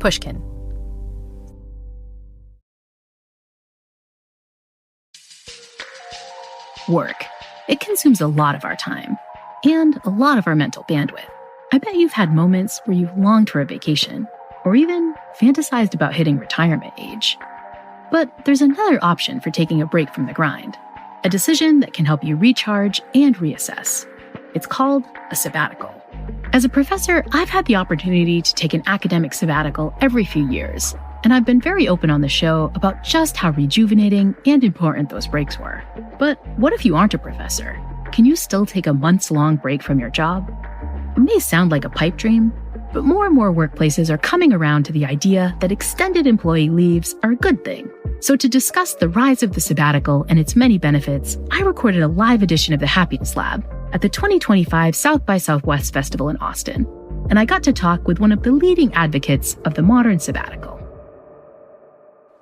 Pushkin. Work. It consumes a lot of our time and a lot of our mental bandwidth. I bet you've had moments where you've longed for a vacation or even fantasized about hitting retirement age. But there's another option for taking a break from the grind, a decision that can help you recharge and reassess. It's called a sabbatical. As a professor, I've had the opportunity to take an academic sabbatical every few years, and I've been very open on the show about just how rejuvenating and important those breaks were. But what if you aren't a professor? Can you still take a months-long break from your job? It may sound like a pipe dream, but more and more workplaces are coming around to the idea that extended employee leaves are a good thing. So to discuss the rise of the sabbatical and its many benefits, I recorded a live edition of the Happiness Lab at the 2025 South by Southwest Festival in Austin, and I got to talk with one of the leading advocates of the modern sabbatical.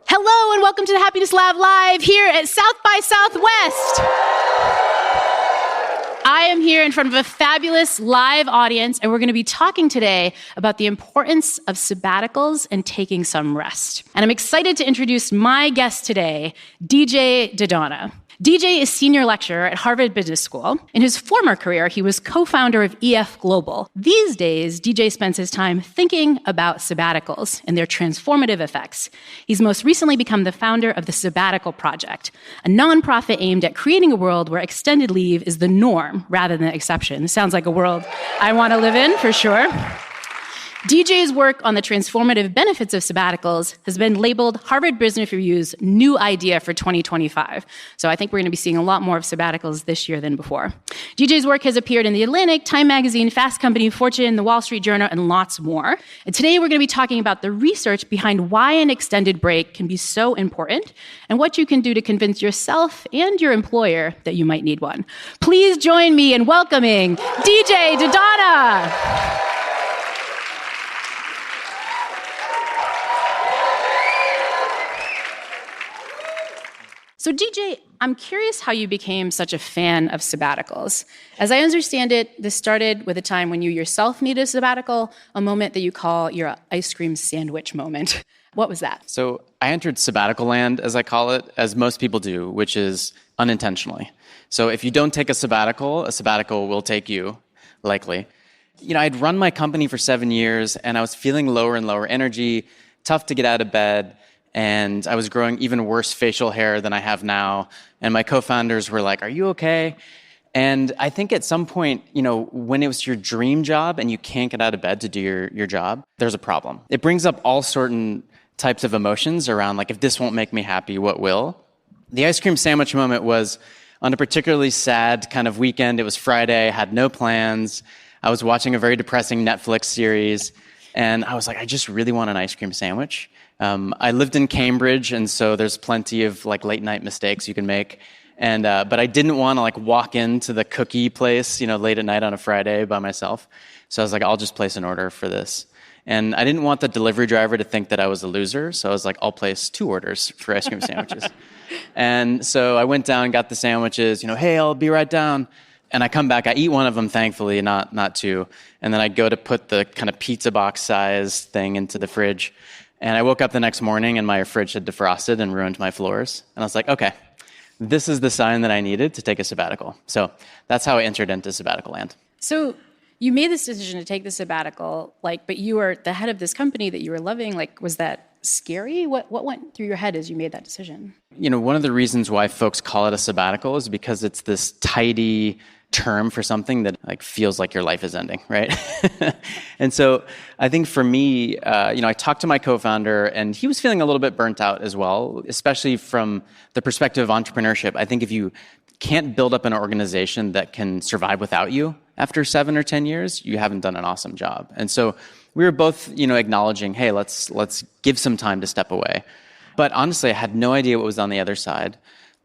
Hello and welcome to the Happiness Lab live here at South by Southwest. I am here in front of a fabulous live audience, and we're going to be talking today about the importance of sabbaticals and taking some rest. And I'm excited to introduce my guest today, DJ DiDonna. DJ is senior lecturer at Harvard Business School. In his former career, he was co-founder of EF Global. These days, DJ spends his time thinking about sabbaticals and their transformative effects. He's most recently become the founder of the Sabbatical Project, a nonprofit aimed at creating a world where extended leave is the norm rather than the exception. This sounds like a world I want to live in, for sure. DJ's work on the transformative benefits of sabbaticals has been labeled Harvard Business Review's new idea for 2025. So I think we're going to be seeing a lot more of sabbaticals this year than before. DJ's work has appeared in The Atlantic, Time Magazine, Fast Company, Fortune, The Wall Street Journal, and lots more. And today we're going to be talking about the research behind why an extended break can be so important and what you can do to convince yourself and your employer that you might need one. Please join me in welcoming DJ DiDonna. So DJ, I'm curious how you became such a fan of sabbaticals. As I understand it, this started with a time when you yourself needed a sabbatical, a moment that you call your ice cream sandwich moment. What was that? So I entered sabbatical land, as I call it, as most people do, which is unintentionally. So if you don't take a sabbatical will take you, likely. You know, I'd run my company for 7 years, and I was feeling lower and lower energy, tough to get out of bed. And I was growing even worse facial hair than I have now. And my co-founders were like, "Are you okay?" And I think at some point, you know, when it was your dream job and you can't get out of bed to do your job, there's a problem. It brings up all certain types of emotions around, like, if this won't make me happy, what will? The ice cream sandwich moment was on a particularly sad kind of weekend. It was Friday, I had no plans. I was watching a very depressing Netflix series. And I was like, I just really want an ice cream sandwich. I lived in Cambridge, and so there's plenty of like late night mistakes you can make. And but I didn't want to like walk into the cookie place, you know, late at night on a Friday by myself. So I was like, I'll just place an order for this. And I didn't want the delivery driver to think that I was a loser, so I was like, I'll place 2 orders for ice cream sandwiches. And so I went down, got the sandwiches, you know, hey, I'll be right down. And I come back, I eat one of them, thankfully, not 2. And then I go to put the kind of pizza box size thing into the fridge. And I woke up the next morning and my fridge had defrosted and ruined my floors. And I was like, okay, this is the sign that I needed to take a sabbatical. So that's how I entered into sabbatical land. So you made this decision to take the sabbatical, but you were the head of this company that you were loving. Was that scary? What went through your head as you made that decision? You know, one of the reasons why folks call it a sabbatical is because it's this tidy term for something that feels like your life is ending, right? And so I think for me, I talked to my co-founder and he was feeling a little bit burnt out as well, especially from the perspective of entrepreneurship. I think if you can't build up an organization that can survive without you after 7 or 10 years, you haven't done an awesome job. And so we were both, acknowledging, hey, let's give some time to step away. But honestly, I had no idea what was on the other side.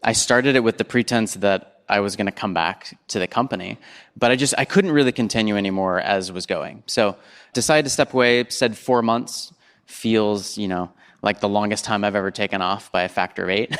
I started it with the pretense that I was going to come back to the company, but I couldn't really continue anymore as was going. So decided to step away, said 4 months, feels, like the longest time I've ever taken off by a factor of 8.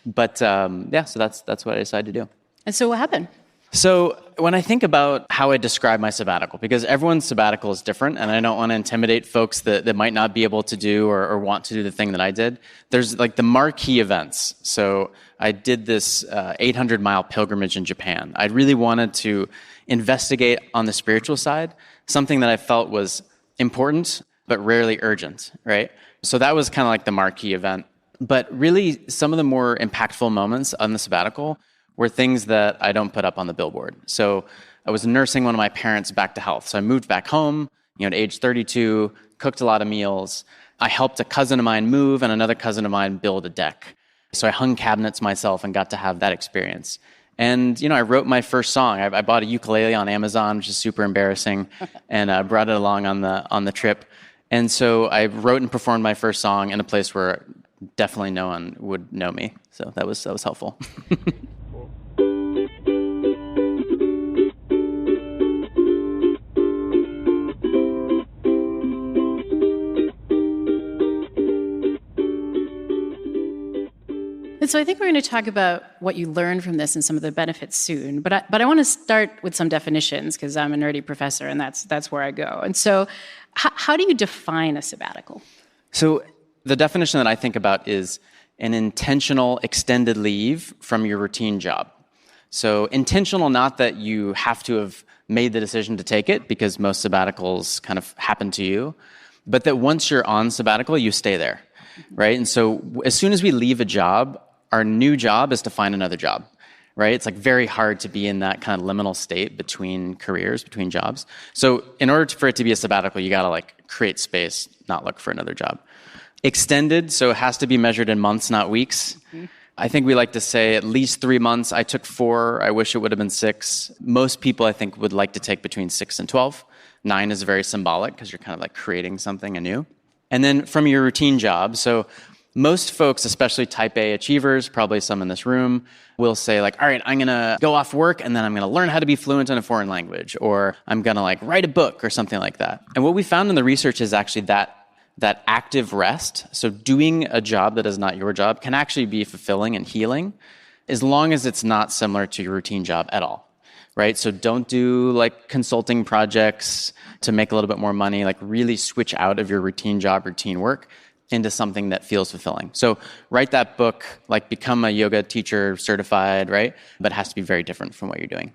But so that's what I decided to do. And so what happened? So when I think about how I describe my sabbatical, because everyone's sabbatical is different, and I don't want to intimidate folks that might not be able to do or want to do the thing that I did, there's like the marquee events. So I did this 800-mile pilgrimage in Japan. I really wanted to investigate on the spiritual side, something that I felt was important, but rarely urgent, right? So that was kind of like the marquee event. But really, some of the more impactful moments on the sabbatical were things that I don't put up on the billboard. So I was nursing one of my parents back to health. So I moved back home, at age 32, cooked a lot of meals. I helped a cousin of mine move and another cousin of mine build a deck. So I hung cabinets myself and got to have that experience. And, I wrote my first song. I bought a ukulele on Amazon, which is super embarrassing, and brought it along on the trip. And so I wrote and performed my first song in a place where definitely no one would know me. So that was helpful. And so I think we're going to talk about what you learned from this and some of the benefits soon. But I want to start with some definitions because I'm a nerdy professor and that's where I go. And so how do you define a sabbatical? So the definition that I think about is an intentional extended leave from your routine job. So intentional, not that you have to have made the decision to take it, because most sabbaticals kind of happen to you, but that once you're on sabbatical, you stay there, right? And so as soon as we leave a job, our new job is to find another job, right? It's like very hard to be in that kind of liminal state between careers, between jobs. So in order for it to be a sabbatical, you got to like create space, not look for another job. Extended, so it has to be measured in months, not weeks. Mm-hmm. I think we like to say at least 3 months. I took 4. I wish it would have been 6. Most people, I think, would like to take between 6 and 12. 9 is very symbolic because you're kind of like creating something anew. And then from your routine job, so most folks, especially type A achievers, probably some in this room, will say like, all right, I'm going to go off work and then I'm going to learn how to be fluent in a foreign language, or I'm going to like write a book or something like that. And what we found in the research is actually that active rest, so doing a job that is not your job, can actually be fulfilling and healing as long as it's not similar to your routine job at all, right? So don't do like consulting projects to make a little bit more money, like really switch out of your routine job, routine work into something that feels fulfilling. So write that book, like become a yoga teacher certified, right? But it has to be very different from what you're doing.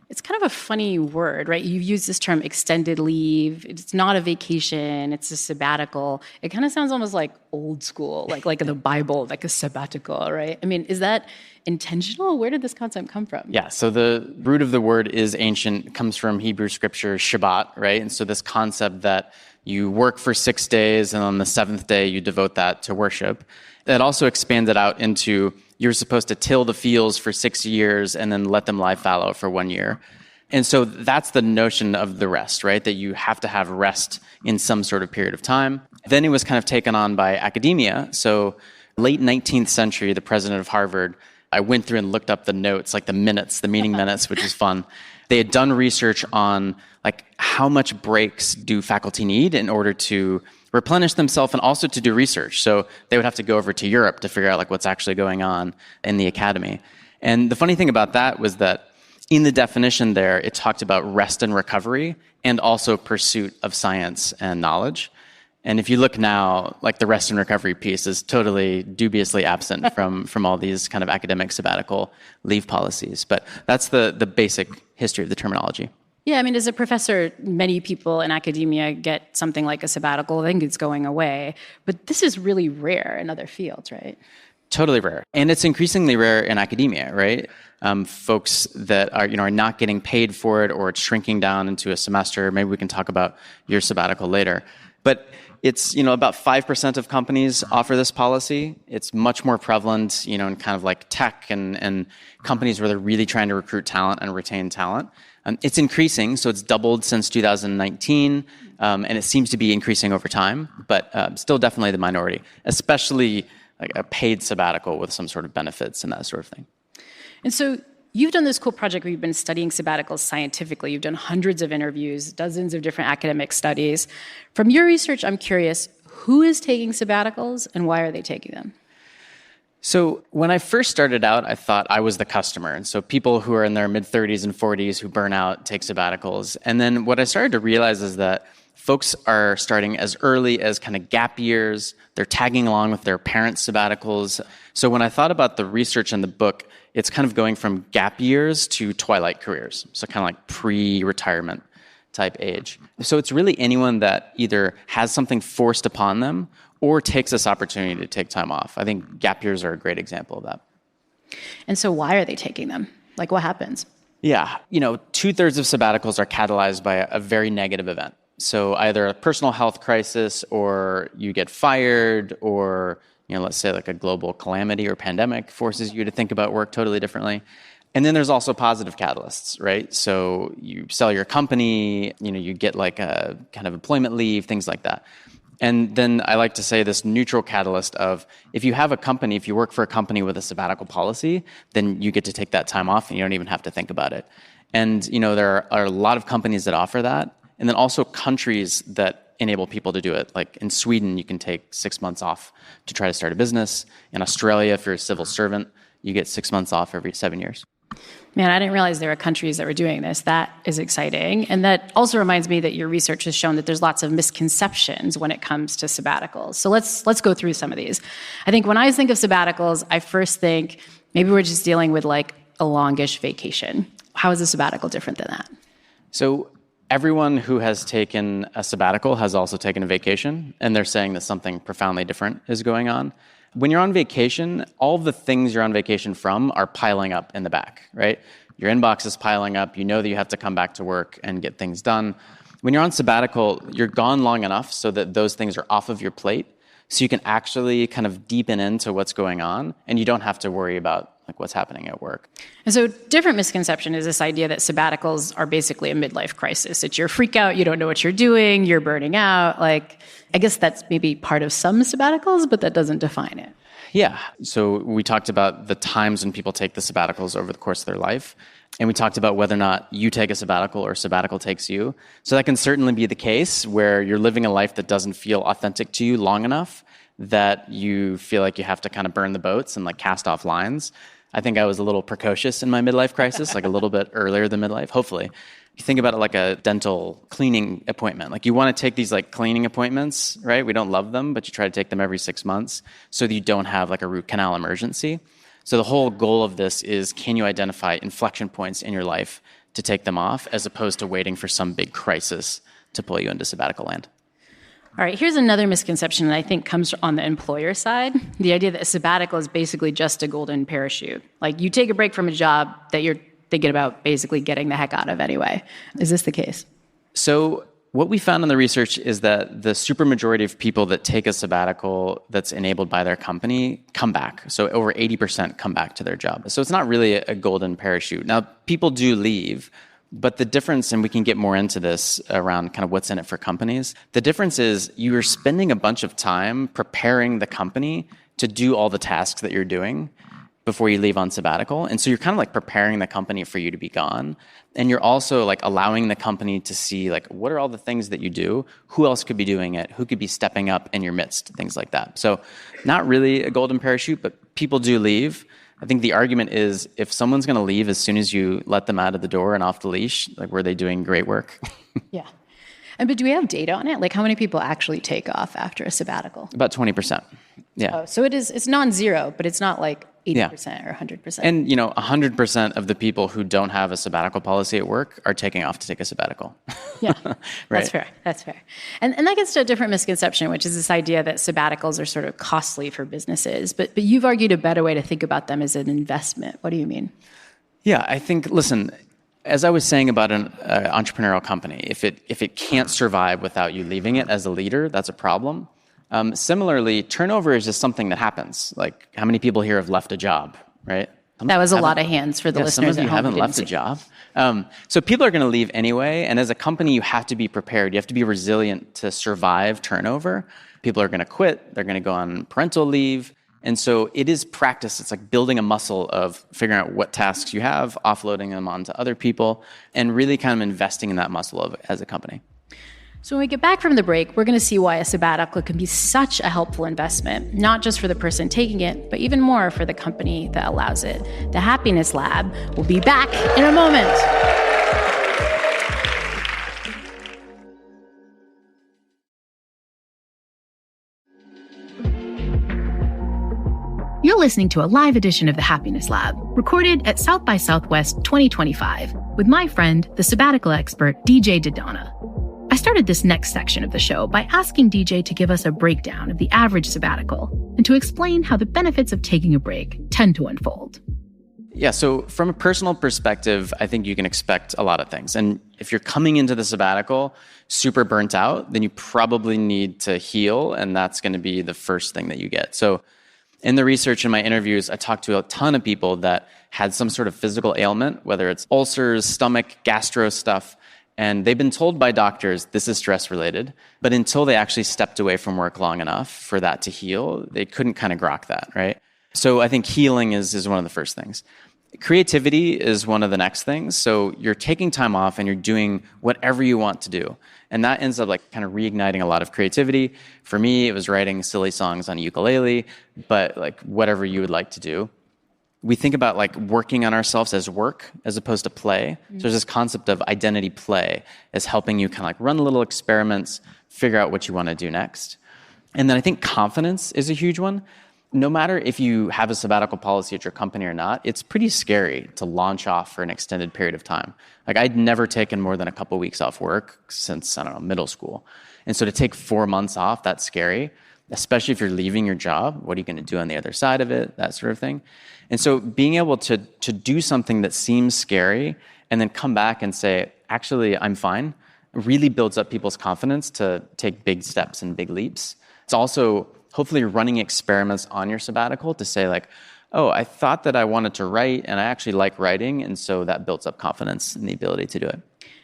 It's kind of a funny word, right? You've used this term extended leave. It's not a vacation, it's a sabbatical. It kind of sounds almost like old school, like in the Bible, like a sabbatical, right? I mean, is that intentional? Where did this concept come from? Yeah, so the root of the word is ancient. It comes from Hebrew scripture, Shabbat, right? And so this concept that you work for 6 days and on the 7th day you devote that to worship. That also expanded out into you're supposed to till the fields for 6 years and then let them lie fallow for 1 year. And so that's the notion of the rest, right? That you have to have rest in some sort of period of time. Then it was kind of taken on by academia. So late 19th century, the president of Harvard, I went through and looked up the notes, like the minutes, the meeting minutes, which is fun. They had done research on like how much breaks do faculty need in order to replenish themselves and also to do research. So they would have to go over to Europe to figure out like what's actually going on in the academy. And the funny thing about that was that in the definition there, it talked about rest and recovery and also pursuit of science and knowledge. And if you look now, like the rest and recovery piece is totally dubiously absent from all these kind of academic sabbatical leave policies. But that's the basic history of the terminology. Yeah, I mean, as a professor, many people in academia get something like a sabbatical. I think it's going away. But this is really rare in other fields, right? Totally rare. And it's increasingly rare in academia, right? Folks that are not getting paid for it, or it's shrinking down into a semester. Maybe we can talk about your sabbatical later. But it's, about 5% of companies offer this policy. It's much more prevalent, in kind of like tech and companies where they're really trying to recruit talent and retain talent. It's increasing, so it's doubled since 2019, and it seems to be increasing over time, but still definitely the minority, especially like a paid sabbatical with some sort of benefits and that sort of thing. And so you've done this cool project where you've been studying sabbaticals scientifically. You've done hundreds of interviews, dozens of different academic studies. From your research, I'm curious, who is taking sabbaticals and why are they taking them? So when I first started out, I thought I was the customer. And so people who are in their mid-30s and 40s who burn out take sabbaticals. And then what I started to realize is that folks are starting as early as kind of gap years. They're tagging along with their parents' sabbaticals. So when I thought about the research in the book, it's kind of going from gap years to twilight careers. So kind of like pre-retirement type age. So it's really anyone that either has something forced upon them or takes this opportunity to take time off. I think gap years are a great example of that. And so why are they taking them? Like, what happens? Yeah, 2/3 of sabbaticals are catalyzed by a very negative event. So either a personal health crisis, or you get fired, or let's say like a global calamity or pandemic forces you to think about work totally differently. And then there's also positive catalysts, right? So you sell your company, you get like a kind of employment leave, things like that. And then I like to say this neutral catalyst of, if you have a company, if you work for a company with a sabbatical policy, then you get to take that time off and you don't even have to think about it. And there are a lot of companies that offer that. And then also countries that enable people to do it. Like in Sweden, you can take 6 months off to try to start a business. In Australia, if you're a civil servant, you get 6 months off every 7 years. Man, I didn't realize there were countries that were doing this. That is exciting. And that also reminds me that your research has shown that there's lots of misconceptions when it comes to sabbaticals. So let's go through some of these. I think when I think of sabbaticals, I first think maybe we're just dealing with like a longish vacation. How is a sabbatical different than that? So everyone who has taken a sabbatical has also taken a vacation, and they're saying that something profoundly different is going on. When you're on vacation, all of the things you're on vacation from are piling up in the back, right? Your inbox is piling up. You know that you have to come back to work and get things done. When you're on sabbatical, you're gone long enough so that those things are off of your plate, so you can actually kind of deepen into what's going on, and you don't have to worry about like what's happening at work. And so different misconception is this idea that sabbaticals are basically a midlife crisis. It's your freak out, you don't know what you're doing, you're burning out. Like, I guess that's maybe part of some sabbaticals, but that doesn't define it. Yeah. So we talked about the times when people take the sabbaticals over the course of their life. And we talked about whether or not you take a sabbatical or a sabbatical takes you. So that can certainly be the case where you're living a life that doesn't feel authentic to you long enough that you feel like you have to kind of burn the boats and like cast off lines. I think I was a little precocious in my midlife crisis, like a little bit earlier than midlife, hopefully. You think about it like a dental cleaning appointment. Like you want to take these like cleaning appointments, right? We don't love them, but you try to take them every 6 months so that you don't have like a root canal emergency. So the whole goal of this is, can you identify inflection points in your life to take them off, as opposed to waiting for some big crisis to pull you into sabbatical land? All right, here's another misconception that I think comes on the employer side. The idea that a sabbatical is basically just a golden parachute. Like you take a break from a job that you're thinking about basically getting the heck out of anyway. Is this the case? So what we found in the research is that the supermajority of people that take a sabbatical that's enabled by their company come back. So over 80% come back to their job. So it's not really a golden parachute. Now, people do leave, but the difference, and we can get more into this around kind of what's in it for companies, the difference is you're spending a bunch of time preparing the company to do all the tasks that you're doing before you leave on sabbatical. And so you're kind of like preparing the company for you to be gone. And you're also like allowing the company to see like, what are all the things that you do? Who else could be doing it? Who could be stepping up in your midst? Things like that. So not really a golden parachute, but people do leave. I think the argument is, if someone's going to leave as soon as you let them out of the door and off the leash, like, were they doing great work? Yeah. But do we have data on it? Like how many people actually take off after a sabbatical? About 20%. Yeah. Oh, so it's non-zero, but it's not like 80% or 100%. And 100% of the people who don't have a sabbatical policy at work are taking off to take a sabbatical. Yeah, right. That's fair. And that gets to a different misconception, which is this idea that sabbaticals are sort of costly for businesses. But you've argued a better way to think about them as an investment. What do you mean? Yeah, I think, listen, as I was saying about an entrepreneurial company, if it can't survive without you leaving it as a leader, that's a problem. Similarly, turnover is just something that happens. Like, how many people here have left a job, right? That was a lot of hands for the listeners some of you haven't left a job. So people are going to leave anyway, and as a company, you have to be prepared. You have to be resilient to survive turnover. People are going to quit. They're going to go on parental leave. And so it is practice. It's like building a muscle of figuring out what tasks you have, offloading them onto other people, and really kind of investing in that muscle as a company. So when we get back from the break, we're going to see why a sabbatical can be such a helpful investment, not just for the person taking it, but even more for the company that allows it. The Happiness Lab will be back in a moment. You're listening to a live edition of the Happiness Lab, recorded at South by Southwest 2025, with my friend, the sabbatical expert, DJ DiDonna. I started this next section of the show by asking DJ to give us a breakdown of the average sabbatical and to explain how the benefits of taking a break tend to unfold. Yeah, so from a personal perspective, I think you can expect a lot of things. And if you're coming into the sabbatical super burnt out, then you probably need to heal, and that's going to be the first thing that you get. So in the research in my interviews, I talked to a ton of people that had some sort of physical ailment, whether it's ulcers, stomach, gastro stuff, and they've been told by doctors this is stress-related, but until they actually stepped away from work long enough for that to heal, they couldn't kind of grok that, right? So I think healing is one of the first things. Creativity is one of the next things. So you're taking time off and you're doing whatever you want to do. And that ends up like kind of reigniting a lot of creativity. For me, it was writing silly songs on a ukulele, but like whatever you would like to do. We think about like working on ourselves as work as opposed to play. So there's this concept of identity play as helping you kind of like run little experiments, figure out what you want to do next. And then I think confidence is a huge one. No matter if you have a sabbatical policy at your company or not, it's pretty scary to launch off for an extended period of time. Like I'd never taken more than a couple weeks off work since, I don't know, middle school. And so to take 4 months off, that's scary, especially if you're leaving your job. What are you going to do on the other side of it? That sort of thing. And so being able to do something that seems scary and then come back and say, actually, I'm fine, really builds up people's confidence to take big steps and big leaps. It's also hopefully running experiments on your sabbatical to say like, oh, I thought that I wanted to write and I actually like writing. And so that builds up confidence and the ability to do it.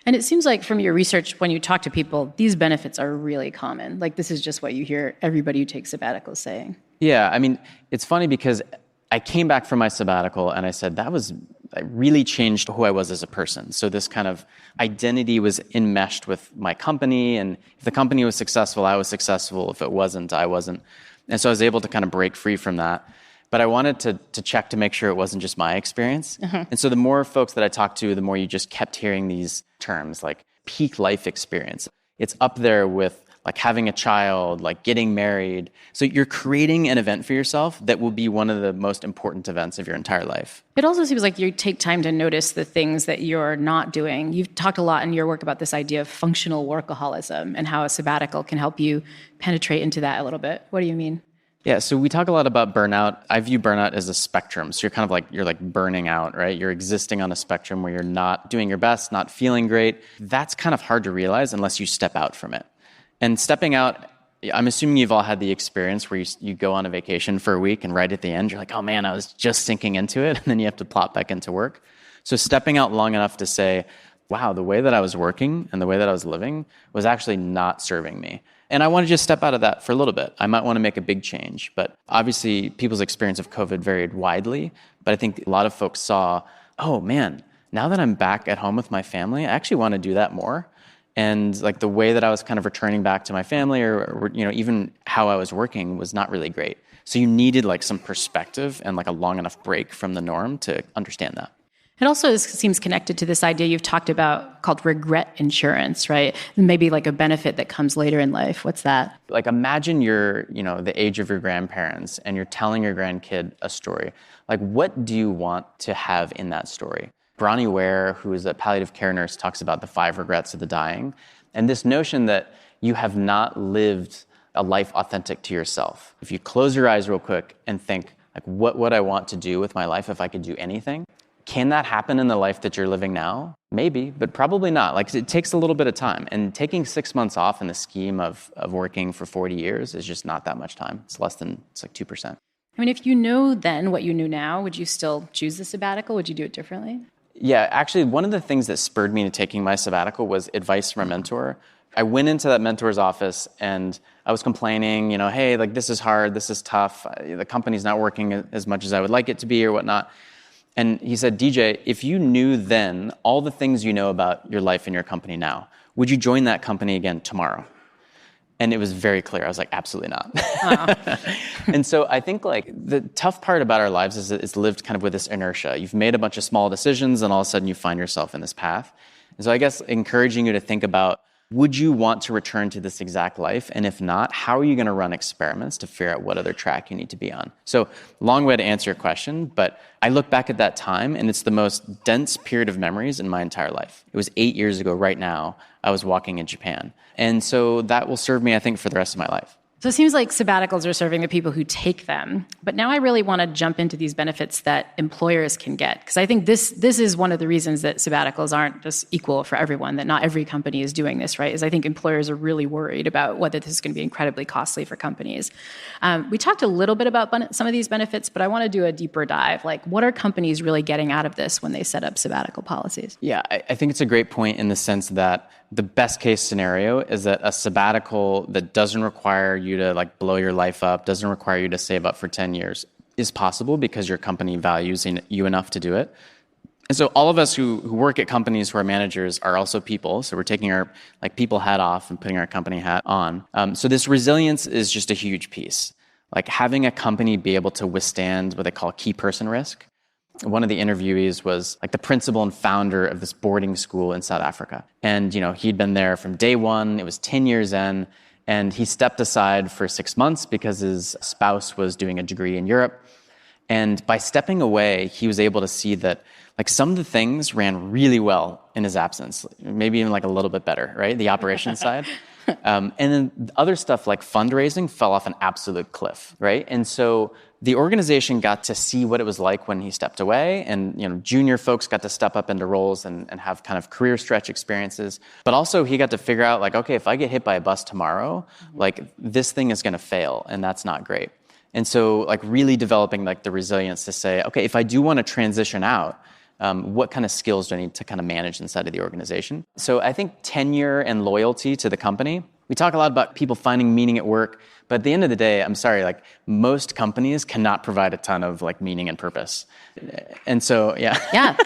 And it seems like from your research, when you talk to people, these benefits are really common. Like this is just what you hear everybody who takes sabbaticals saying. Yeah, I mean, it's funny because I came back from my sabbatical and I said, I really changed who I was as a person. So this kind of identity was enmeshed with my company. And if the company was successful, I was successful. If it wasn't, I wasn't. And so I was able to kind of break free from that. But I wanted to check to make sure it wasn't just my experience. And so the more folks that I talked to, the more you just kept hearing these terms like peak life experience. It's up there with like having a child, like getting married. So you're creating an event for yourself that will be one of the most important events of your entire life. It also seems like you take time to notice the things that you're not doing. You've talked a lot in your work about this idea of functional workaholism and how a sabbatical can help you penetrate into that a little bit. What do you mean? Yeah, so we talk a lot about burnout. I view burnout as a spectrum. So you're like burning out, right? You're existing on a spectrum where you're not doing your best, not feeling great. That's kind of hard to realize unless you step out from it. And stepping out, I'm assuming you've all had the experience where you go on a vacation for a week and right at the end, you're like, oh man, I was just sinking into it. And then you have to plop back into work. So stepping out long enough to say, wow, the way that I was working and the way that I was living was actually not serving me. And I want to just step out of that for a little bit. I might want to make a big change. But obviously, people's experience of COVID varied widely. But I think a lot of folks saw, oh man, now that I'm back at home with my family, I actually want to do that more. And like the way that I was kind of returning back to my family or even how I was working was not really great. So you needed like some perspective and like a long enough break from the norm to understand that. It also seems connected to this idea you've talked about called regret insurance, right? Maybe like a benefit that comes later in life. What's that? Like imagine you're, the age of your grandparents and you're telling your grandkid a story. Like what do you want to have in that story? Bronnie Ware, who is a palliative care nurse, talks about the 5 regrets of the dying. And this notion that you have not lived a life authentic to yourself. If you close your eyes real quick and think, like, what would I want to do with my life if I could do anything? Can that happen in the life that you're living now? Maybe, but probably not. Like it takes a little bit of time. And taking 6 months off in the scheme of working for 40 years is just not that much time. It's like 2%. I mean, if you know then what you knew now, would you still choose the sabbatical? Would you do it differently? Yeah, actually, one of the things that spurred me into taking my sabbatical was advice from a mentor. I went into that mentor's office and I was complaining, hey, like this is hard, this is tough, the company's not working as much as I would like it to be or whatnot. And he said, DJ, if you knew then all the things you know about your life and your company now, would you join that company again tomorrow? And it was very clear. I was like, absolutely not. And so I think like the tough part about our lives is it's lived kind of with this inertia. You've made a bunch of small decisions and all of a sudden you find yourself in this path. And so I guess encouraging you to think about, would you want to return to this exact life? And if not, how are you going to run experiments to figure out what other track you need to be on? So long way to answer your question, but I look back at that time and it's the most dense period of memories in my entire life. It was 8 years ago right now, I was walking in Japan. And so that will serve me, I think, for the rest of my life. So it seems like sabbaticals are serving the people who take them. But now I really want to jump into these benefits that employers can get. Because I think this is one of the reasons that sabbaticals aren't just equal for everyone, that not every company is doing this, right? Is I think employers are really worried about whether this is going to be incredibly costly for companies. We talked a little bit about some of these benefits, but I want to do a deeper dive. Like, what are companies really getting out of this when they set up sabbatical policies? Yeah, I think it's a great point in the sense that the best case scenario is that a sabbatical that doesn't require you to like blow your life up, doesn't require you to save up for 10 years is possible because your company values you enough to do it. And so all of us who work at companies who are managers are also people. So we're taking our like people hat off and putting our company hat on. So this resilience is just a huge piece. Like having a company be able to withstand what they call key person risk. One of the interviewees was like the principal and founder of this boarding school in South Africa. And, he'd been there from day one. It was 10 years in. And he stepped aside for 6 months because his spouse was doing a degree in Europe. And by stepping away, he was able to see that like some of the things ran really well in his absence, maybe even like a little bit better, right? The operations side. And then other stuff like fundraising fell off an absolute cliff, right? And so the organization got to see what it was like when he stepped away, and junior folks got to step up into roles and have kind of career stretch experiences. But also he got to figure out like, okay, if I get hit by a bus tomorrow, like this thing is going to fail, and that's not great. And so like really developing like the resilience to say, okay, if I do want to transition out, what kind of skills do I need to kind of manage inside of the organization? So I think tenure and loyalty to the company. We talk a lot about people finding meaning at work, but at the end of the day, I'm sorry, like most companies cannot provide a ton of like meaning and purpose. And so, yeah. Yeah.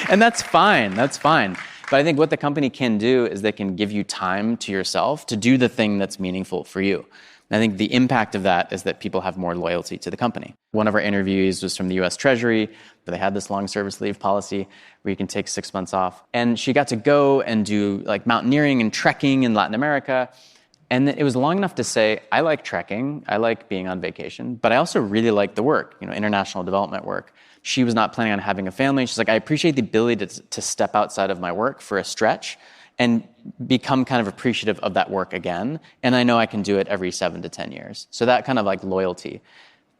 And that's fine. That's fine. But I think what the company can do is they can give you time to yourself to do the thing that's meaningful for you. And I think the impact of that is that people have more loyalty to the company. One of our interviewees was from the US Treasury, but they had this long service leave policy where you can take 6 months off. And she got to go and do like mountaineering and trekking in Latin America. And it was long enough to say, I like trekking, I like being on vacation, but I also really like the work, international development work. She was not planning on having a family. She's like, I appreciate the ability to step outside of my work for a stretch and become kind of appreciative of that work again. And I know I can do it every 7 to 10 years. So that kind of like loyalty.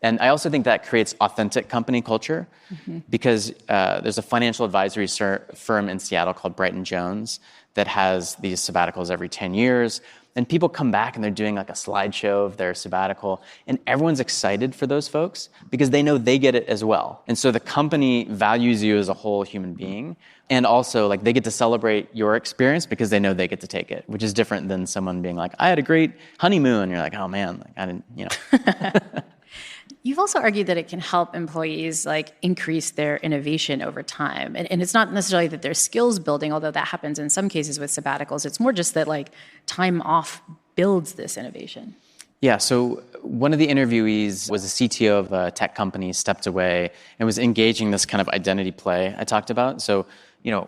And I also think that creates authentic company culture because there's a financial advisory firm in Seattle called Brighton Jones that has these sabbaticals every 10 years. And people come back and they're doing like a slideshow of their sabbatical. And everyone's excited for those folks because they know they get it as well. And so the company values you as a whole human being. And also like they get to celebrate your experience because they know they get to take it, which is different than someone being like, I had a great honeymoon. You're like, oh man, like I didn't. You've also argued that it can help employees like increase their innovation over time. And it's not necessarily that there's skills building, although that happens in some cases with sabbaticals. It's more just that like time off builds this innovation. Yeah, so one of the interviewees was a CTO of a tech company, stepped away, and was engaging this kind of identity play I talked about. So,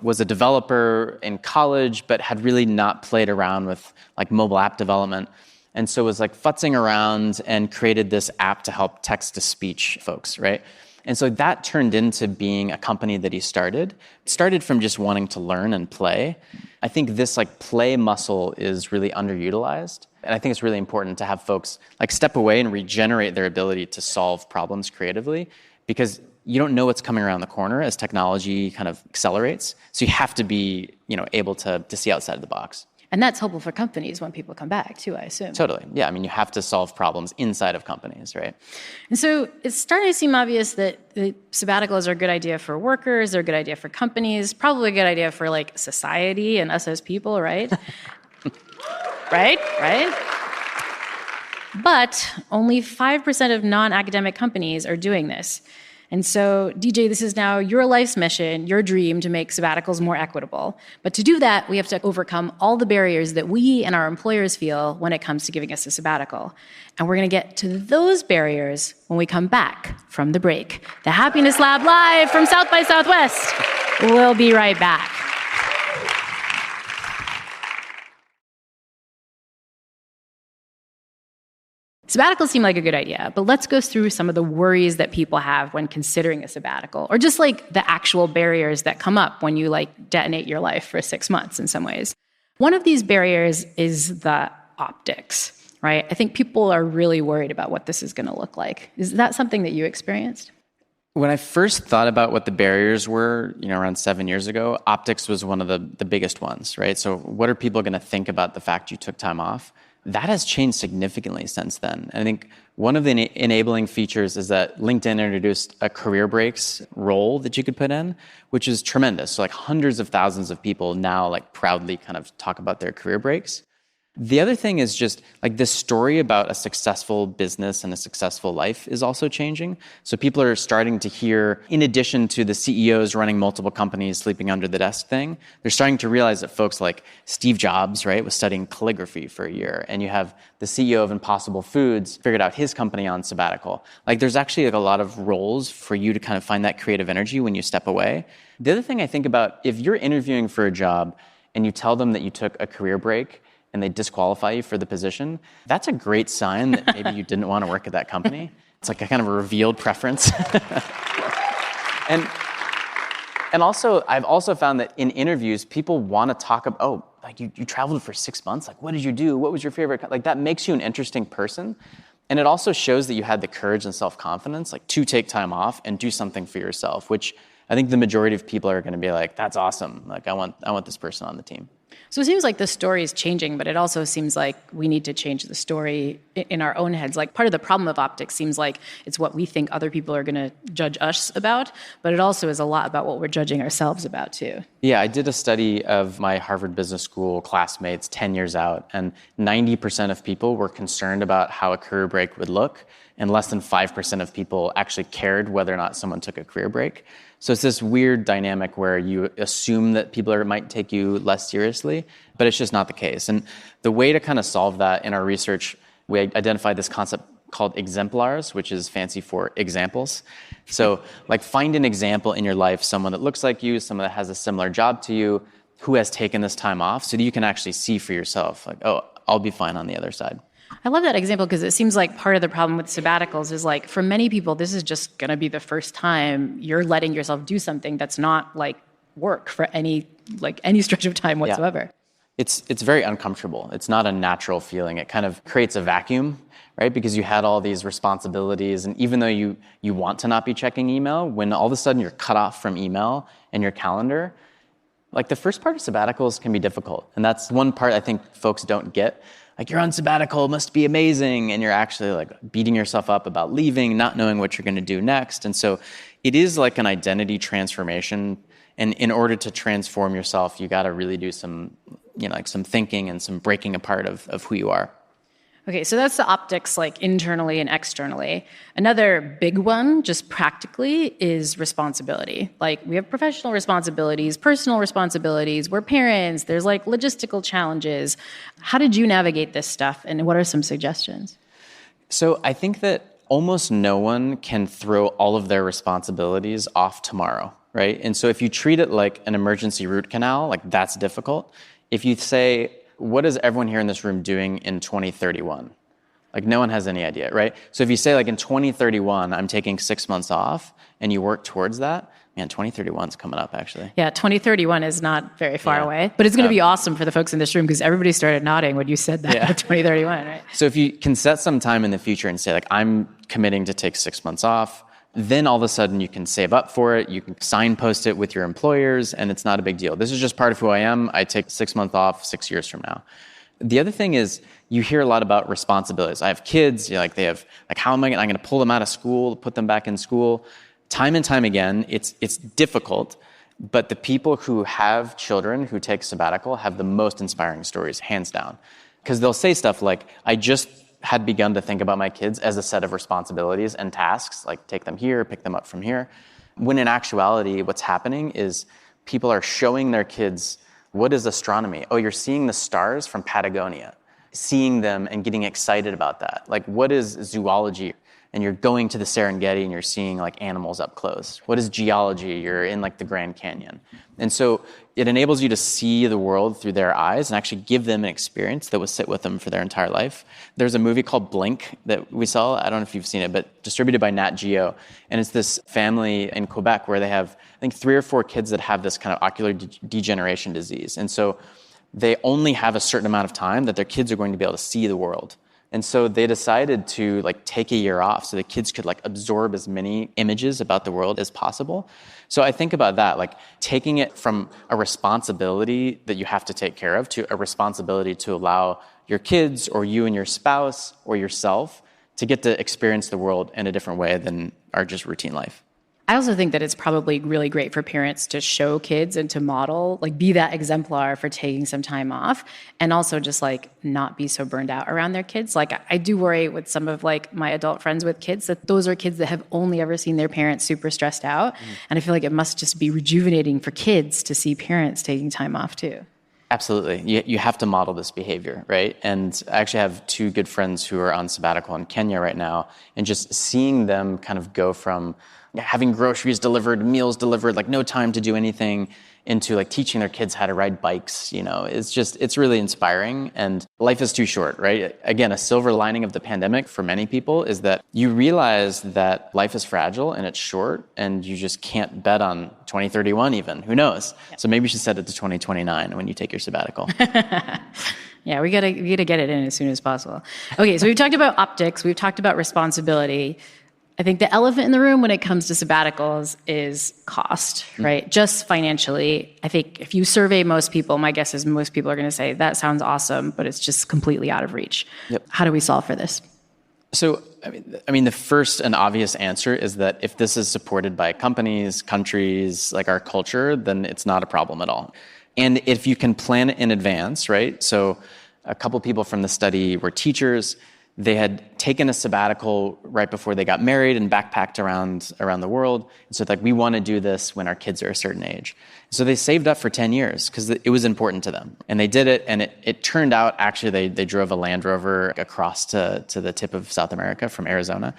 was a developer in college, but had really not played around with like mobile app development. And so was like futzing around and created this app to help text-to-speech folks, right? And so that turned into being a company that he started. It started from just wanting to learn and play. I think this like play muscle is really underutilized. And I think it's really important to have folks like step away and regenerate their ability to solve problems creatively because you don't know what's coming around the corner as technology kind of accelerates. So you have to be, able to see outside of the box. And that's helpful for companies when people come back, too, I assume. Totally. Yeah, I mean, you have to solve problems inside of companies, right? And so it's starting to seem obvious that the sabbaticals are a good idea for workers, they're a good idea for companies, probably a good idea for, like, society and us as people, right? Right? But only 5% of non-academic companies are doing this. And so, DJ, this is now your life's mission, your dream to make sabbaticals more equitable. But to do that, we have to overcome all the barriers that we and our employers feel when it comes to giving us a sabbatical. And we're going to get to those barriers when we come back from the break. The Happiness Lab live from South by Southwest. We'll be right back. Sabbaticals seem like a good idea, but let's go through some of the worries that people have when considering a sabbatical, or just like the actual barriers that come up when you like detonate your life for 6 months in some ways. One of these barriers is the optics, right? I think people are really worried about what this is going to look like. Is that something that you experienced? When I first thought about what the barriers were, around 7 years ago, optics was one of the biggest ones, right? So what are people going to think about the fact you took time off? That has changed significantly since then. I think one of the enabling features is that LinkedIn introduced a career breaks role that you could put in, which is tremendous. So like hundreds of thousands of people now like proudly kind of talk about their career breaks. The other thing is just like this story about a successful business and a successful life is also changing. So people are starting to hear, in addition to the CEOs running multiple companies sleeping under the desk thing, they're starting to realize that folks like Steve Jobs, right, was studying calligraphy for a year. And you have the CEO of Impossible Foods figured out his company on sabbatical. Like there's actually like a lot of roles for you to kind of find that creative energy when you step away. The other thing I think about, if you're interviewing for a job and you tell them that you took a career break, and they disqualify you for the position, that's a great sign that maybe you didn't want to work at that company. It's like a kind of a revealed preference. And also, I've also found that in interviews, people want to talk about, like you traveled for 6 months, like what did you do? What was your favorite? Like that makes you an interesting person. And it also shows that you had the courage and self-confidence, like to take time off and do something for yourself, which I think the majority of people are going to be like, that's awesome. Like I want this person on the team. So it seems like the story is changing, but it also seems like we need to change the story in our own heads. Like part of the problem of optics seems like it's what we think other people are going to judge us about, but it also is a lot about what we're judging ourselves about too. Yeah, I did a study of my Harvard Business School classmates 10 years out, and 90% of people were concerned about how a career break would look, and less than 5% of people actually cared whether or not someone took a career break. So it's this weird dynamic where you assume that people might take you less seriously, but it's just not the case. And the way to kind of solve that in our research, we identified this concept called exemplars, which is fancy for examples. So like find an example in your life, someone that looks like you, someone that has a similar job to you, who has taken this time off, so that you can actually see for yourself, like, oh, I'll be fine on the other side. I love that example because it seems like part of the problem with sabbaticals is like, for many people, this is just going to be the first time you're letting yourself do something that's not like work for any stretch of time whatsoever. Yeah. It's very uncomfortable. It's not a natural feeling. It kind of creates a vacuum, right? Because you had all these responsibilities, and even though you want to not be checking email, when all of a sudden you're cut off from email and your calendar, like the first part of sabbaticals can be difficult. And that's one part I think folks don't get. Like you're on sabbatical, must be amazing, and you're actually like beating yourself up about leaving, not knowing what you're going to do next. And so it is like an identity transformation. And in order to transform yourself, you got to really do some, like some thinking and some breaking apart of who you are. Okay, so that's the optics, like internally and externally. Another big one, just practically, is responsibility. Like we have professional responsibilities, personal responsibilities, we're parents, there's like logistical challenges. How did you navigate this stuff, and what are some suggestions? So I think that almost no one can throw all of their responsibilities off tomorrow, right? And so if you treat it like an emergency root canal, like that's difficult. If you say, what is everyone here in this room doing in 2031? Like no one has any idea, right? So if you say like in 2031, I'm taking 6 months off, and you work towards that, man, 2031 is coming up actually. Yeah, 2031 is not very far away, but it's going to be awesome for the folks in this room because everybody started nodding when you said that, 2031, right? So if you can set some time in the future and say like, I'm committing to take 6 months off, then all of a sudden you can save up for it, you can signpost it with your employers, and it's not a big deal. This is just part of who I am. I take 6 months off 6 years from now. The other thing is you hear a lot about responsibilities. I have kids, they have, like, how am I'm going to pull them out of school, put them back in school? Time and time again, it's difficult, but the people who have children who take sabbatical have the most inspiring stories, hands down. Because they'll say stuff like, I just had begun to think about my kids as a set of responsibilities and tasks, like take them here, pick them up from here. When in actuality, what's happening is people are showing their kids, what is astronomy? Oh, you're seeing the stars from Patagonia, seeing them and getting excited about that. Like, what is zoology? And you're going to the Serengeti and you're seeing like animals up close. What is geology? You're in like the Grand Canyon. And so it enables you to see the world through their eyes and actually give them an experience that will sit with them for their entire life. There's a movie called Blink that we saw. I don't know if you've seen it, but distributed by Nat Geo. And it's this family in Quebec where they have, I think, 3 or 4 kids that have this kind of ocular degeneration disease. And so they only have a certain amount of time that their kids are going to be able to see the world. And so they decided to like take a year off so the kids could like absorb as many images about the world as possible. So I think about that, like taking it from a responsibility that you have to take care of to a responsibility to allow your kids or you and your spouse or yourself to get to experience the world in a different way than our just routine life. I also think that it's probably really great for parents to show kids and to model, like be that exemplar for taking some time off and also just like not be so burned out around their kids. Like I do worry with some of like my adult friends with kids that those are kids that have only ever seen their parents super stressed out. And I feel like it must just be rejuvenating for kids to see parents taking time off too. Absolutely. You have to model this behavior, right? And I actually have 2 good friends who are on sabbatical in Kenya right now, and just seeing them kind of go from having groceries delivered, meals delivered, like no time to do anything, into like teaching their kids how to ride bikes, it's really inspiring. And life is too short, right? Again, a silver lining of the pandemic for many people is that you realize that life is fragile and it's short and you just can't bet on 2031 even, who knows? Yep. So maybe you should set it to 2029 when you take your sabbatical. Yeah, we gotta get it in as soon as possible. Okay, so we've talked about optics, we've talked about responsibility. I think the elephant in the room when it comes to sabbaticals is cost, right? Just financially. I think if you survey most people, my guess is most people are going to say, that sounds awesome, but it's just completely out of reach. Yep. How do we solve for this? So, I mean, the first and obvious answer is that if this is supported by companies, countries, like our culture, then it's not a problem at all. And if you can plan it in advance, right? So a couple people from the study were teachers. They had taken a sabbatical right before they got married and backpacked around the world. And so like, we want to do this when our kids are a certain age. So they saved up for 10 years because it was important to them. And they did it, and it turned out, actually, they drove a Land Rover across to the tip of South America from Arizona.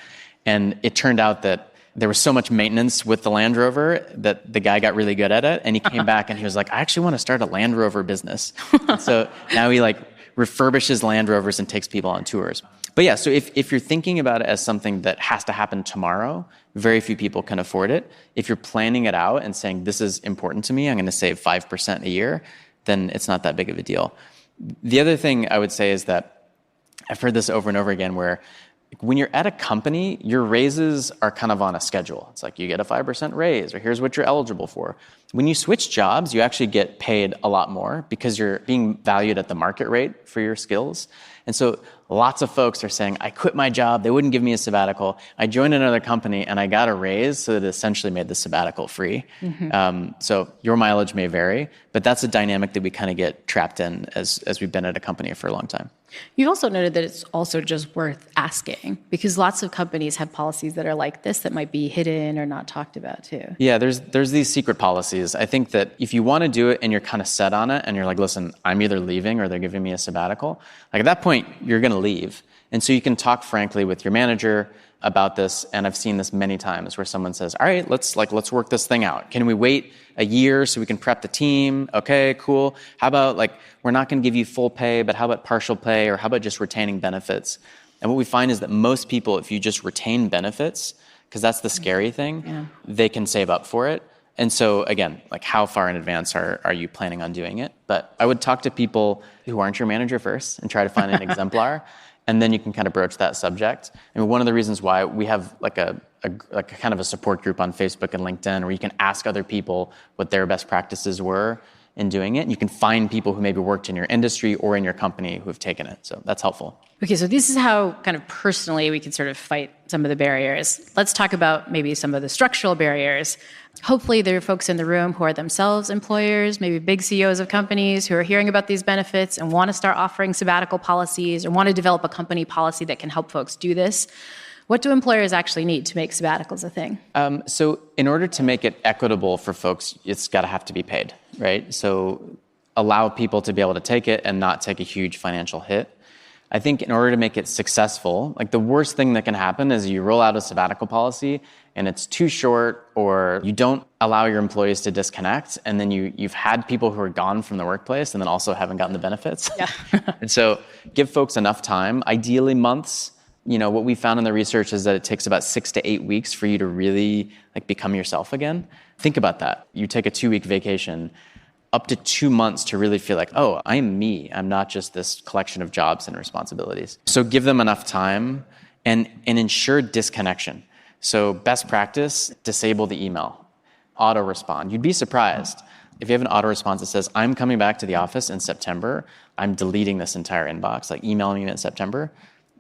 And it turned out that there was so much maintenance with the Land Rover that the guy got really good at it. And he came back and he was like, I actually want to start a Land Rover business. So now he like refurbishes Land Rovers and takes people on tours. But yeah, so if you're thinking about it as something that has to happen tomorrow, very few people can afford it. If you're planning it out and saying, this is important to me, I'm going to save 5% a year, then it's not that big of a deal. The other thing I would say is that I've heard this over and over again where when you're at a company, your raises are kind of on a schedule. It's like you get a 5% raise, or here's what you're eligible for. When you switch jobs, you actually get paid a lot more because you're being valued at the market rate for your skills. And so lots of folks are saying, I quit my job, they wouldn't give me a sabbatical. I joined another company and I got a raise, so that it essentially made the sabbatical free. So your mileage may vary, but that's a dynamic that we kind of get trapped in as we've been at a company for a long time. You've also noted that it's also just worth asking, because lots of companies have policies that are like this that might be hidden or not talked about too. Yeah, there's these secret policies. I think that if you want to do it and you're kind of set on it and you're like, listen, I'm either leaving or they're giving me a sabbatical, like at that point, you're going to leave. And so you can talk frankly with your manager about this. And I've seen this many times where someone says, all right, let's work this thing out. Can we wait a year so we can prep the team? Okay, cool. How about we're not going to give you full pay, but how about partial pay, or how about just retaining benefits? And what we find is that most people, if you just retain benefits, because that's the scary thing, they can save up for it. And so again, how far in advance are you planning on doing it? But I would talk to people who aren't your manager first and try to find an exemplar. And then you can kind of broach that subject. I mean, one of the reasons why we have a kind of a support group on Facebook and LinkedIn where you can ask other people what their best practices were in doing it. And you can find people who maybe worked in your industry or in your company who have taken it. So that's helpful. Okay, so this is how kind of personally we can sort of fight some of the barriers. Let's talk about maybe some of the structural barriers. Hopefully there are folks in the room who are themselves employers, maybe big CEOs of companies who are hearing about these benefits and want to start offering sabbatical policies or want to develop a company policy that can help folks do this. What do employers actually need to make sabbaticals a thing? So in order to make it equitable for folks, it's got to have to be paid, right? So allow people to be able to take it and not take a huge financial hit. I think in order to make it successful, like the worst thing that can happen is you roll out a sabbatical policy and it's too short, or you don't allow your employees to disconnect, and then you've had people who are gone from the workplace and then also haven't gotten the benefits. Yeah. And so give folks enough time, ideally months. What we found in the research is that it takes about 6 to 8 weeks for you to really become yourself again. Think about that. You take a 2-week vacation, up to 2 months to really feel like, oh, I'm me. I'm not just this collection of jobs and responsibilities. So give them enough time and ensure disconnection. So best practice, disable the email, auto respond. You'd be surprised. If you have an auto response that says, I'm coming back to the office in September, I'm deleting this entire inbox, like emailing you in September,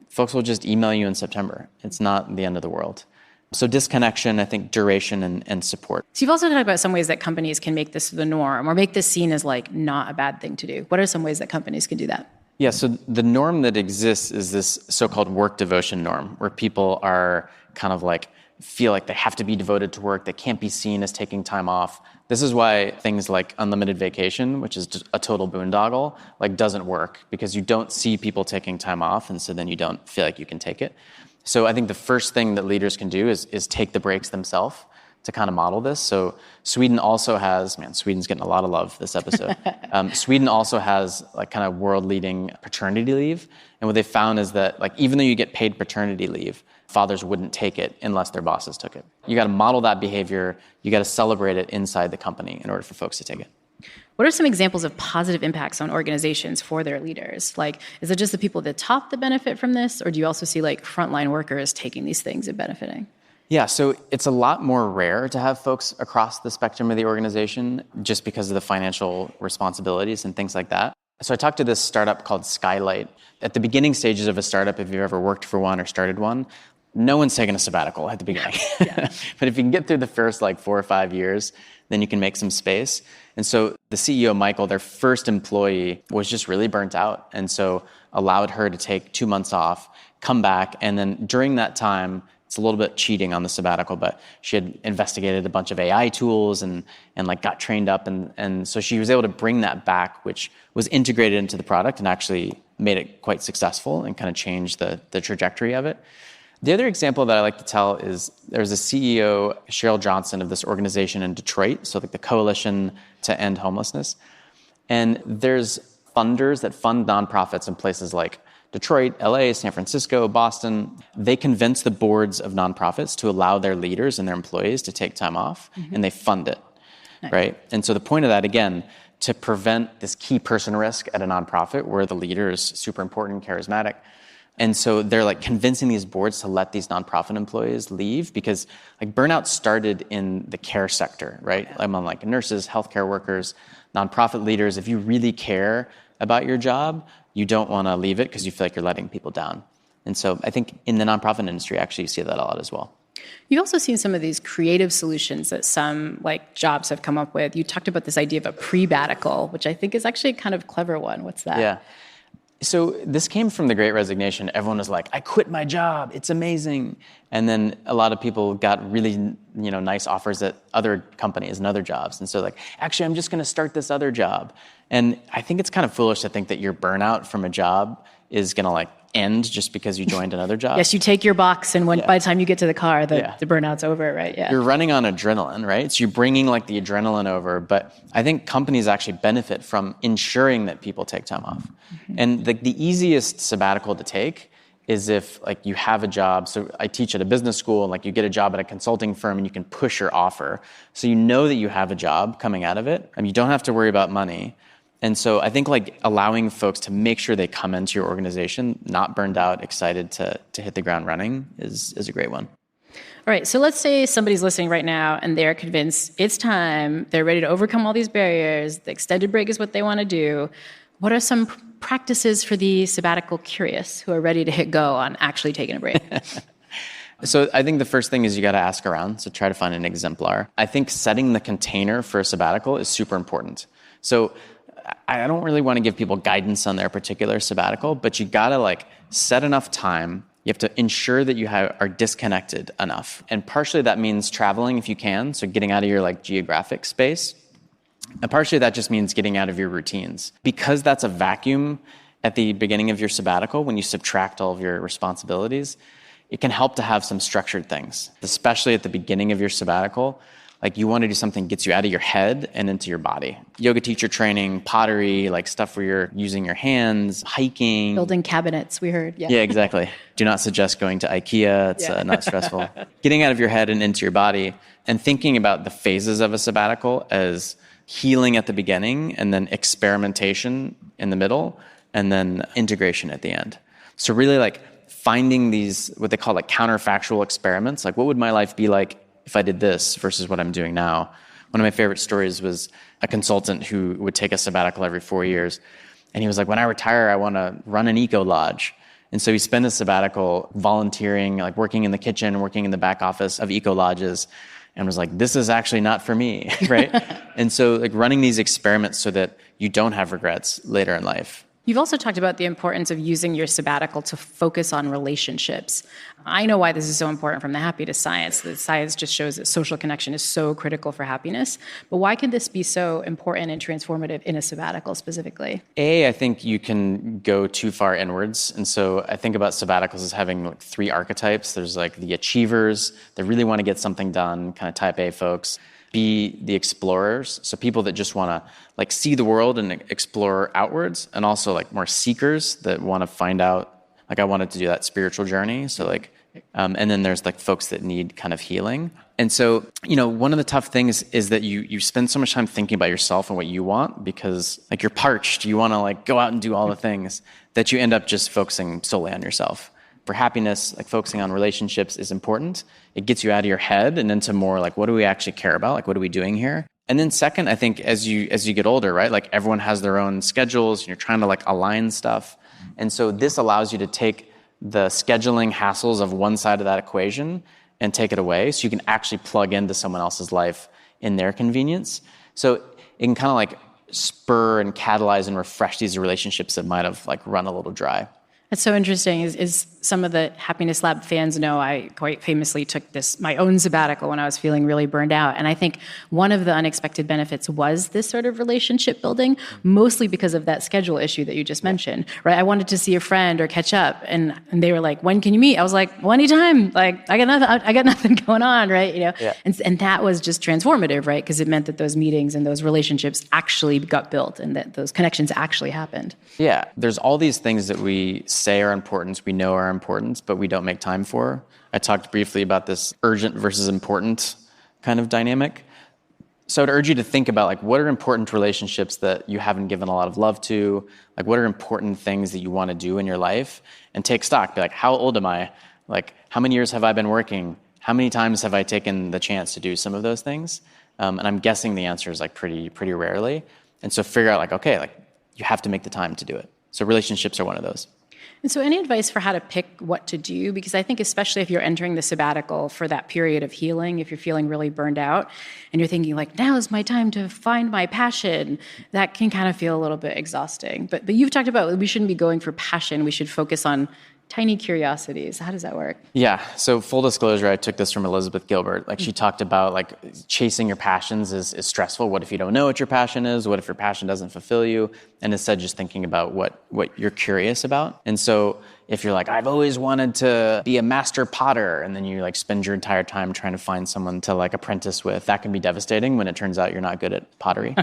folks will just email you in September. It's not the end of the world. So disconnection, I think duration and support. So you've also talked about some ways that companies can make this the norm or make this seen as not a bad thing to do. What are some ways that companies can do that? Yeah, so the norm that exists is this so-called work devotion norm, where people are kind of feel like they have to be devoted to work. They can't be seen as taking time off. This is why things like unlimited vacation, which is just a total boondoggle, doesn't work, because you don't see people taking time off, and so then you don't feel like you can take it. So I think the first thing that leaders can do is take the breaks themselves to kind of model this. So Sweden also has, Sweden's getting a lot of love this episode. Sweden also has kind of world-leading paternity leave. And what they found is that even though you get paid paternity leave, fathers wouldn't take it unless their bosses took it. You got to model that behavior. You got to celebrate it inside the company in order for folks to take it. What are some examples of positive impacts on organizations for their leaders? Is it just the people at the top that benefit from this, or do you also see frontline workers taking these things and benefiting? Yeah, so it's a lot more rare to have folks across the spectrum of the organization just because of the financial responsibilities and things like that. So I talked to this startup called Skylight. At the beginning stages of a startup, if you've ever worked for one or started one, no one's taking a sabbatical at the beginning. Yeah. But if you can get through the first 4 or 5 years, then you can make some space. And so the CEO, Michael, their first employee, was just really burnt out. And so allowed her to take 2 months off, come back, and then during that time, it's a little bit cheating on the sabbatical, but she had investigated a bunch of AI tools and got trained up. And so she was able to bring that back, which was integrated into the product and actually made it quite successful and kind of changed the trajectory of it. The other example that I like to tell is there's a CEO, Cheryl Johnson, of this organization in Detroit, so the Coalition to End Homelessness. And there's funders that fund nonprofits in places like Detroit, LA, San Francisco, Boston. They convince the boards of nonprofits to allow their leaders and their employees to take time off, and they fund it, nice. Right? And so the point of that, again, to prevent this key person risk at a nonprofit where the leader is super important, charismatic. And so they're convincing these boards to let these nonprofit employees leave because burnout started in the care sector, right? Among nurses, healthcare workers, nonprofit leaders. If you really care about your job, you don't want to leave it because you feel like you're letting people down. And so I think in the nonprofit industry, actually, you see that a lot as well. You've also seen some of these creative solutions that some jobs have come up with. You talked about this idea of a pre-batical, which I think is actually a kind of clever one. What's that? Yeah. So this came from the Great Resignation. Everyone was like, I quit my job. It's amazing. And then a lot of people got really, nice offers at other companies and other jobs. And so actually, I'm just going to start this other job. And I think it's kind of foolish to think that your burnout from a job is going to end just because you joined another job. Yes, you take your box, and by the time you get to the car, the burnout's over, right? Yeah. You're running on adrenaline, right? So you're bringing the adrenaline over. But I think companies actually benefit from ensuring that people take time off. Mm-hmm. And the easiest sabbatical to take is if you have a job. So I teach at a business school, and you get a job at a consulting firm, and you can push your offer. So you know that you have a job coming out of it, and you don't have to worry about money. And so I think allowing folks to make sure they come into your organization not burned out, excited to hit the ground running is a great one. All right, so let's say somebody's listening right now and they're convinced it's time, they're ready to overcome all these barriers, the extended break is what they want to do. What are some practices for the sabbatical curious who are ready to hit go on actually taking a break? So I think the first thing is you got to ask around. So try to find an exemplar. I think setting the container for a sabbatical is super important. So I don't really want to give people guidance on their particular sabbatical, but you got to set enough time. You have to ensure that you are disconnected enough. And partially that means traveling if you can, so getting out of your geographic space. And partially that just means getting out of your routines. Because that's a vacuum at the beginning of your sabbatical, when you subtract all of your responsibilities, it can help to have some structured things, especially at the beginning of your sabbatical. You want to do something that gets you out of your head and into your body. Yoga teacher training, pottery, stuff where you're using your hands, hiking. Building cabinets, we heard. Yeah, exactly. Do not suggest going to IKEA. It's not stressful. Getting out of your head and into your body and thinking about the phases of a sabbatical as healing at the beginning and then experimentation in the middle and then integration at the end. So really finding these, what they call counterfactual experiments. What would my life be like if I did this versus what I'm doing now? One of my favorite stories was a consultant who would take a sabbatical every 4 years. And he was like, when I retire, I want to run an eco lodge. And so he spent a sabbatical volunteering, working in the kitchen, working in the back office of eco lodges, and was like, this is actually not for me, right? And so running these experiments so that you don't have regrets later in life. You've also talked about the importance of using your sabbatical to focus on relationships. I know why this is so important from the happiness science. The science just shows that social connection is so critical for happiness. But why can this be so important and transformative in a sabbatical specifically? I think you can go too far inwards. And so I think about sabbaticals as having 3 archetypes. There's the achievers that really want to get something done, kind of type A folks. B, the explorers, so people that just want to see the world and explore outwards, and also more seekers that want to find out, I wanted to do that spiritual journey. So and then there's folks that need kind of healing. And so, one of the tough things is that you spend so much time thinking about yourself and what you want because you're parched, you want to go out and do all the things that you end up just focusing solely on yourself. For happiness, focusing on relationships is important. It gets you out of your head and into more what do we actually care about? What are we doing here? And then second, I think as you get older, right? Everyone has their own schedules and you're trying to align stuff. And so this allows you to take the scheduling hassles of one side of that equation and take it away so you can actually plug into someone else's life in their convenience. So it can kind of spur and catalyze and refresh these relationships that might have run a little dry. That's so interesting. Is some of the Happiness Lab fans know I quite famously took my own sabbatical when I was feeling really burned out. And I think one of the unexpected benefits was this sort of relationship building, mostly because of that schedule issue that you just mentioned, right? I wanted to see a friend or catch up, and they were like, when can you meet? I was like, well, anytime. I got nothing going on, right? Yeah. And that was just transformative, right? Because it meant that those meetings and those relationships actually got built and that those connections actually happened. Yeah, there's all these things that we say are important, we know are important, but we don't make time for. I talked briefly about this urgent versus important kind of dynamic. So I'd urge you to think about what are important relationships that you haven't given a lot of love to, what are important things that you want to do in your life, and take stock. Be how old am I? How many years have I been working? How many times have I taken the chance to do some of those things? And I'm guessing the answer is pretty rarely. And so figure out okay, you have to make the time to do it. So relationships are one of those. And so any advice for how to pick what to do? Because I think especially if you're entering the sabbatical for that period of healing, if you're feeling really burned out and you're thinking now is my time to find my passion, that can kind of feel a little bit exhausting. But you've talked about we shouldn't be going for passion. We should focus on tiny curiosities. How does that work? Yeah. So full disclosure, I took this from Elizabeth Gilbert. She talked about chasing your passions is stressful. What if you don't know what your passion is? What if your passion doesn't fulfill you? And instead just thinking about what you're curious about. And so if you're I've always wanted to be a master potter, and then you spend your entire time trying to find someone to apprentice with, that can be devastating when it turns out you're not good at pottery.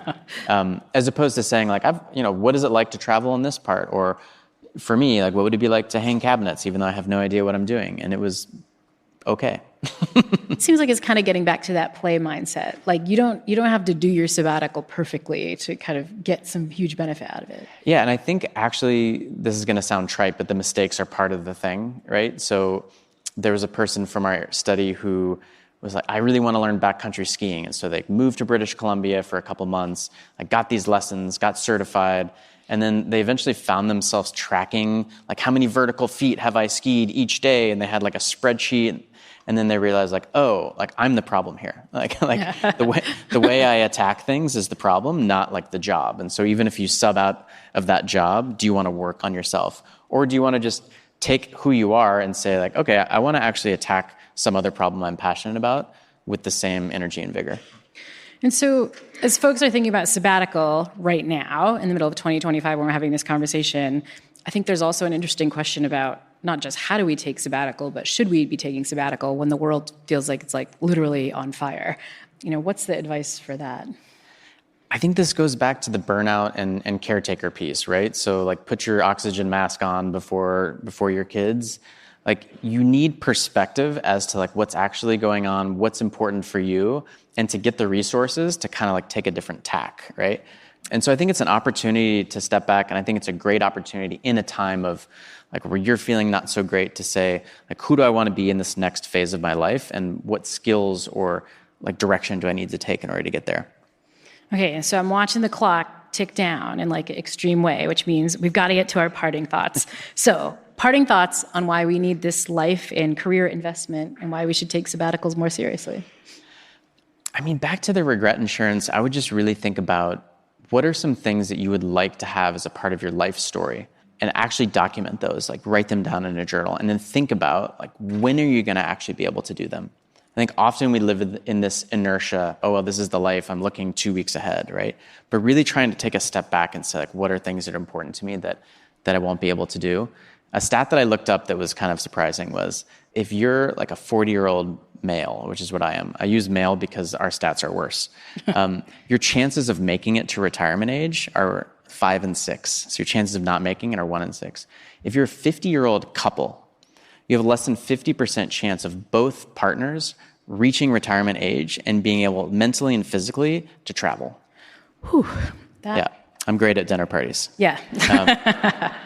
As opposed to saying what is it like to travel in this part? Or for me, what would it be like to hang cabinets, even though I have no idea what I'm doing? And it was okay. It seems like it's kind of getting back to that play mindset. You don't have to do your sabbatical perfectly to kind of get some huge benefit out of it. Yeah, and I think actually this is going to sound trite, but the mistakes are part of the thing, right? So there was a person from our study who was like, I really want to learn backcountry skiing. And so they moved to British Columbia for a couple months, like got these lessons, got certified, and then they eventually found themselves tracking, like, how many vertical feet have I skied each day? And they had like a spreadsheet. And then they realized, like, oh, like, I'm the problem here. Like the way I attack things is the problem, not like the job. And so even if you sub out of that job, do you want to work on yourself? Or do you want to just take who you are and say, like, okay, I want to actually attack some other problem I'm passionate about with the same energy and vigor? And so as folks are thinking about sabbatical right now, in the middle of 2025, when we're having this conversation, I think there's also an interesting question about not just how do we take sabbatical, but should we be taking sabbatical when the world feels like it's like literally on fire? What's the advice for that? I think this goes back to the burnout and caretaker piece, right? So like, put your oxygen mask on before your kids. Like, you need perspective as to like what's actually going on, what's important for you, and to get the resources to kind of like take a different tack, right? And so I think it's an opportunity to step back, and I think it's a great opportunity in a time of like where you're feeling not so great to say, like, who do I want to be in this next phase of my life, and what skills or like direction do I need to take in order to get there? Okay, so I'm watching the clock tick down in like an extreme way, which means we've got to get to our parting thoughts. So, parting thoughts on why we need this life and career investment and why we should take sabbaticals more seriously. I mean, back to the regret insurance, I would just really think about what are some things that you would like to have as a part of your life story, and actually document those, like write them down in a journal, and then think about like, when are you going to actually be able to do them? I think often we live in this inertia, oh, well, this is the life, I'm looking 2 weeks ahead, right? But really trying to take a step back and say, like, what are things that are important to me that I won't be able to do? A stat that I looked up that was kind of surprising was, if you're like a 40-year-old male, which is what I am, I use male because our stats are worse, your chances of making it to retirement age are 5 and 6. So your chances of not making it are 1 in 6. If you're a 50-year-old couple, you have a less than 50% chance of both partners reaching retirement age and being able mentally and physically to travel. Whew, yeah, I'm great at dinner parties. Yeah.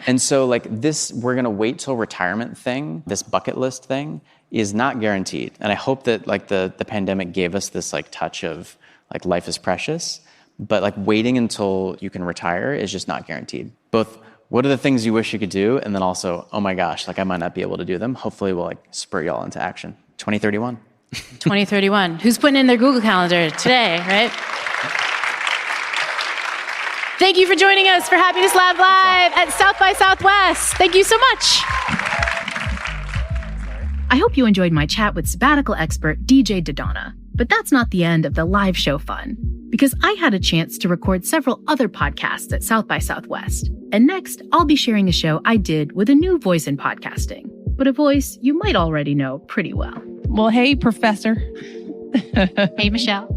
And so like this, we're going to wait till retirement thing, this bucket list thing is not guaranteed. And I hope that like the pandemic gave us this like touch of like life is precious, but like waiting until you can retire is just not guaranteed. Both, what are the things you wish you could do? And then also, oh my gosh, like I might not be able to do them. Hopefully we'll like spur y'all into action. 2031. 2031. Who's putting in their Google Calendar today, right? Thank you for joining us for Happiness Lab Live at South by Southwest. Thank you so much. I hope you enjoyed my chat with sabbatical expert DJ DiDonna. But that's not the end of the live show fun, because I had a chance to record several other podcasts at South by Southwest. And next, I'll be sharing a show I did with a new voice in podcasting, but a voice you might already know pretty well. Well, hey, Professor. Hey, Michelle.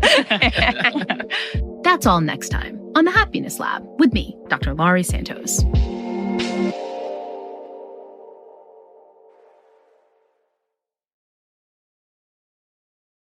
That's all next time on the Happiness Lab with me, Dr. Laurie Santos.